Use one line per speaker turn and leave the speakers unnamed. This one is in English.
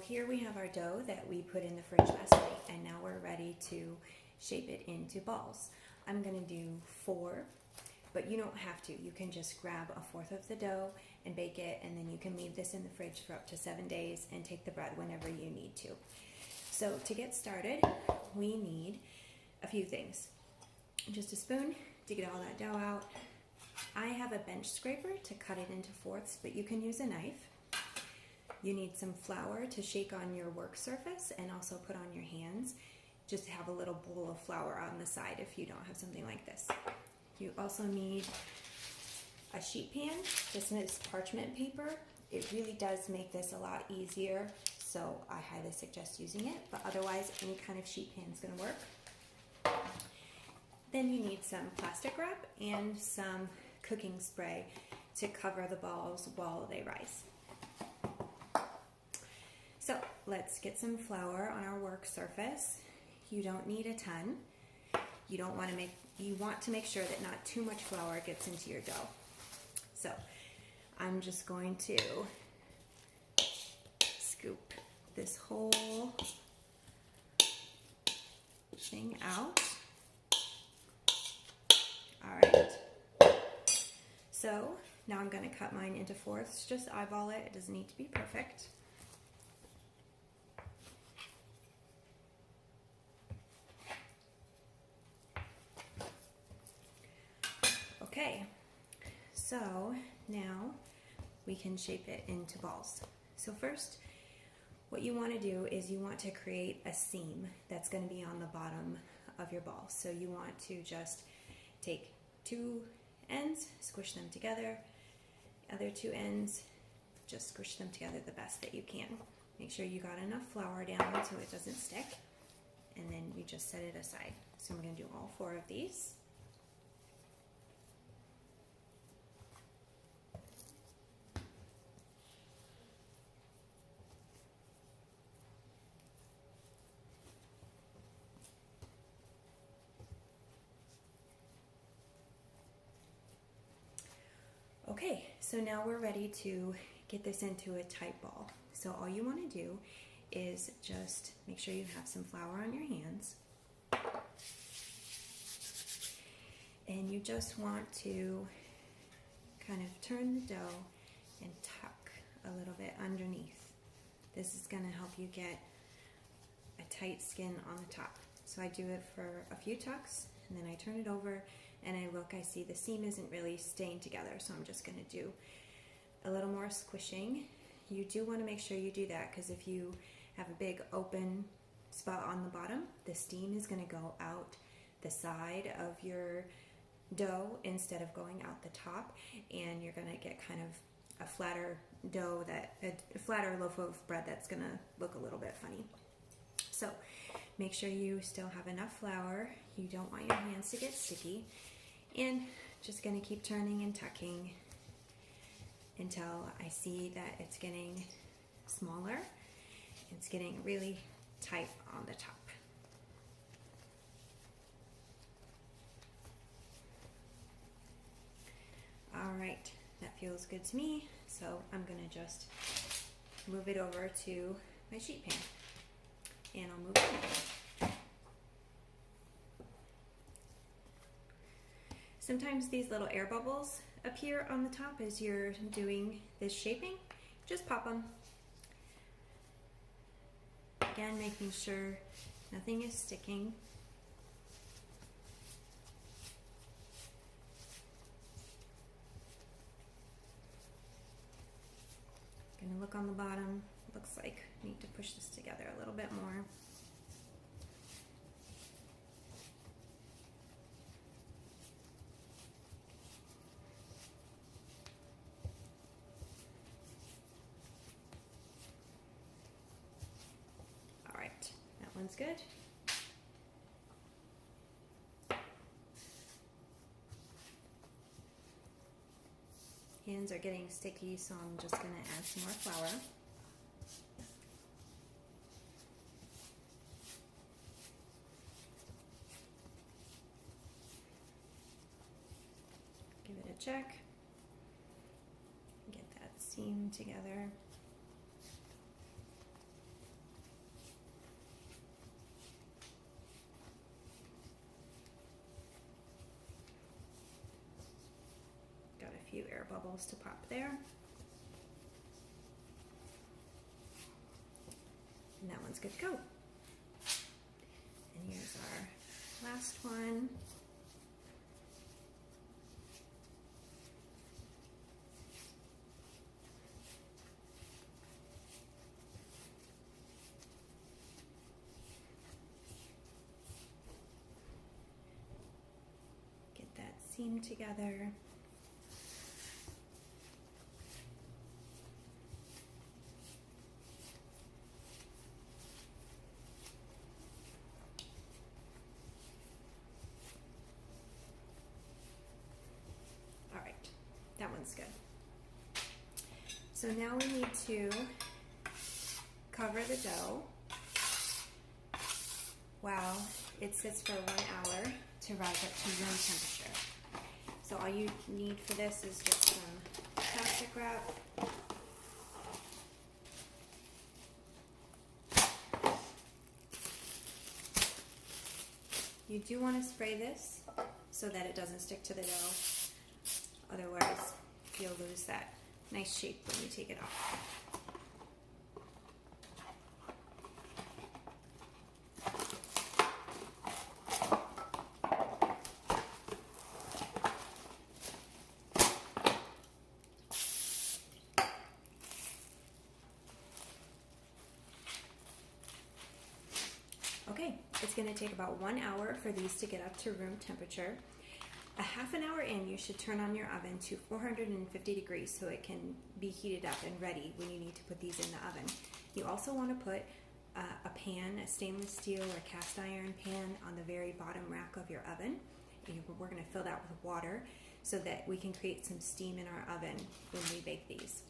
here we have our dough that we put in the fridge last night, and now we're ready to shape it into balls. I'm gonna do 4, but you don't have to. You can just grab a 1/4 of the dough and bake it, and then you can leave this in the fridge for up to 7 days and take the bread whenever you need to. So to get started, we need a few things. Just a spoon to get all that dough out. I have a bench scraper to cut it into 4ths, but you can use a knife. You need some flour to shake on your work surface and also put on your hands. Just have a little bowl of flour on the side if you don't have something like this. You also need a sheet pan. This is parchment paper. It really does make this a lot easier, so I highly suggest using it, but otherwise any kind of sheet pan is going to work. Then you need some plastic wrap and some cooking spray to cover the balls while they rise. So let's get some flour on our work surface. You don't need a ton. You want to make sure that not too much flour gets into your dough. So I'm just going to scoop this whole thing out. All right. So now I'm going to cut mine into 4ths. Just eyeball it. It doesn't need to be perfect. Okay, so now we can shape it into balls. So first, what you want to do is you want to create a seam that's going to be on the bottom of your ball. So you want to just take 2 ends, squish them together, the other 2 ends, just squish them together the best that you can. Make sure you got enough flour down so it doesn't stick, and then you just set it aside. So we're going to do all 4 of these. Okay, so now we're ready to get this into a tight ball. So all you want to do is just make sure you have some flour on your hands. And you just want to kind of turn the dough and tuck a little bit underneath. This is going to help you get a tight skin on the top. So I do it for a few tucks, and then I turn it over, and I see the seam isn't really staying together, so I'm just going to do a little more squishing. You do want to make sure you do that, because if you have a big open spot on the bottom, the steam is going to go out the side of your dough instead of going out the top, and you're going to get kind of a flatter dough, a flatter loaf of bread that's going to look a little bit funny. So make sure you still have enough flour. You don't want your hands to get sticky. And just going to keep turning and tucking until I see that it's getting smaller. It's getting really tight on the top. All right, that feels good to me. So I'm going to just move it over to my sheet pan, and I'll move it. Sometimes these little air bubbles appear on the top as you're doing this shaping. Just pop them. Again, making sure nothing is sticking. Gonna look on the bottom. Looks like I need to push this together a little bit more. One's good. Hands are getting sticky, so I'm just going to add some more flour. Give it a check. Get that seam together. few air bubbles to pop there. And that one's good to go. And here's our last one. Get that seam together. That one's good. So now we need to cover the dough while it sits for 1 hour to rise up to room temperature. So all you need for this is just some plastic wrap. You do want to spray this so that it doesn't stick to the dough. Otherwise, you'll lose that nice shape when you take it off. Okay, it's going to take about 1 hour for these to get up to room temperature. A half an hour in, you should turn on your oven to 450 degrees so it can be heated up and ready when you need to put these in the oven. You also want to put a pan, a stainless steel or cast iron pan on the very bottom rack of your oven. We're going to fill that with water so that we can create some steam in our oven when we bake these.